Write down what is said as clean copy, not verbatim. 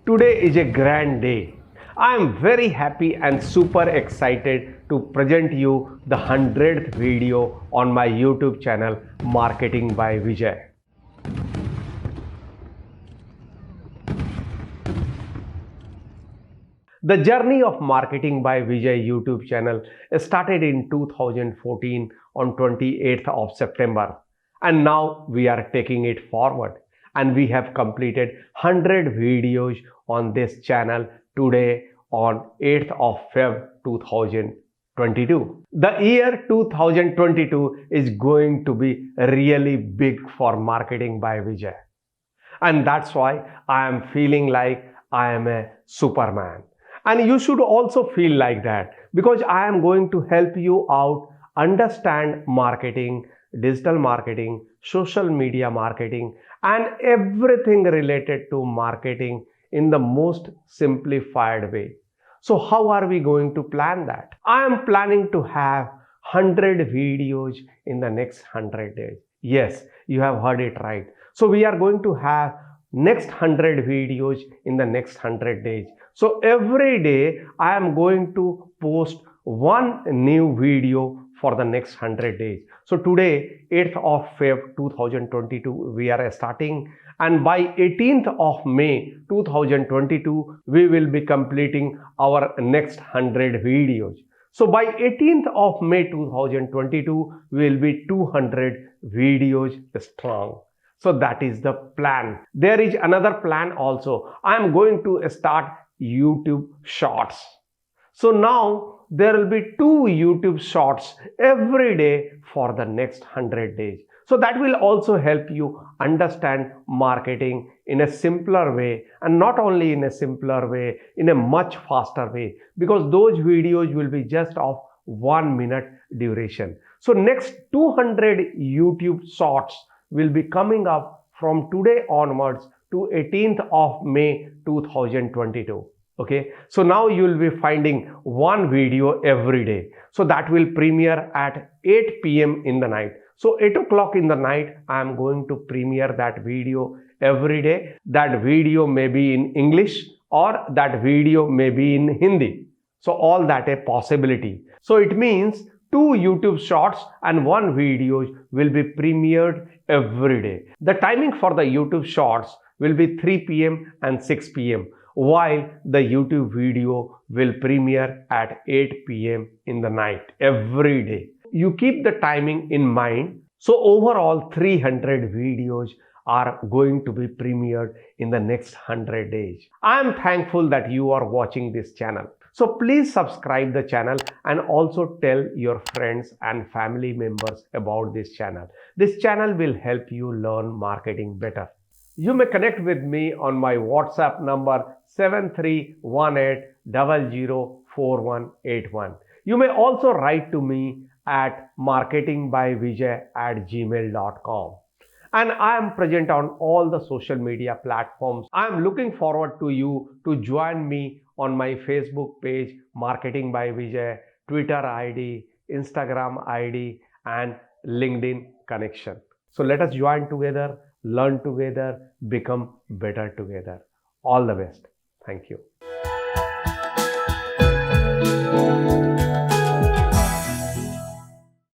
Today is a grand day. I am very happy and super excited to present you the 100th video on my YouTube channel Marketing by Vijay. The journey of Marketing by Vijay YouTube channel started in 2014 on 28th of September, and now we are taking it forward, and we have completed 100 videos on this channel today on 8th of Feb 2022. The year 2022 is going to be really big for Marketing by Vijay, and that's why I am feeling like I am a Superman. And you should also feel like that, because I am going to help you out understand marketing, digital marketing, social media marketing, and everything related to marketing in the most simplified way. So how are we going to plan that? I am planning to have 100 videos in the next 100 days. Yes, you have heard it right. So we are going to have next 100 videos in the next 100 days. So every day I am going to post one new video for the next 100 days. So today 8th of Feb 2022 we are starting, and by 18th of May 2022 we will be completing our next 100 videos. So by 18th of May 2022 we will be 200 videos strong. So that is the plan. There is another plan also. I am going to start YouTube Shorts. So now there will be 2 YouTube Shorts every day for the next 100 days. So that will also help you understand marketing in a simpler way, and not only in a simpler way, in a much faster way, because those videos will be just of 1 minute duration. So next 200 YouTube Shorts will be coming up from today onwards to 18th of May 2022. Okay, so now you will be finding one video every day. So that will premiere at 8 p.m. in the night. So 8 o'clock in the night, I am going to premiere that video every day. That video may be in English or that video may be in Hindi. So all that a possibility. So it means 2 YouTube Shorts and 1 video will be premiered every day. The timing for the YouTube Shorts will be 3 p.m. and 6 p.m. while the YouTube video will premiere at 8 p.m. in the night every day. You keep the timing in mind. So overall 300 videos are going to be premiered in the next 100 days. I am thankful that you are watching this channel. So please subscribe the channel and also tell your friends and family members about this channel. This channel will help you learn marketing better. You may connect with me on my WhatsApp number 7318004181. You may also write to me at marketingbyvijay@gmail.com. And I am present on all the social media platforms. I am looking forward to you to join me on my Facebook page Marketing by Vijay, Twitter ID, Instagram ID, and LinkedIn connection. So let us join together, learn together, become better together. All the best. Thank you.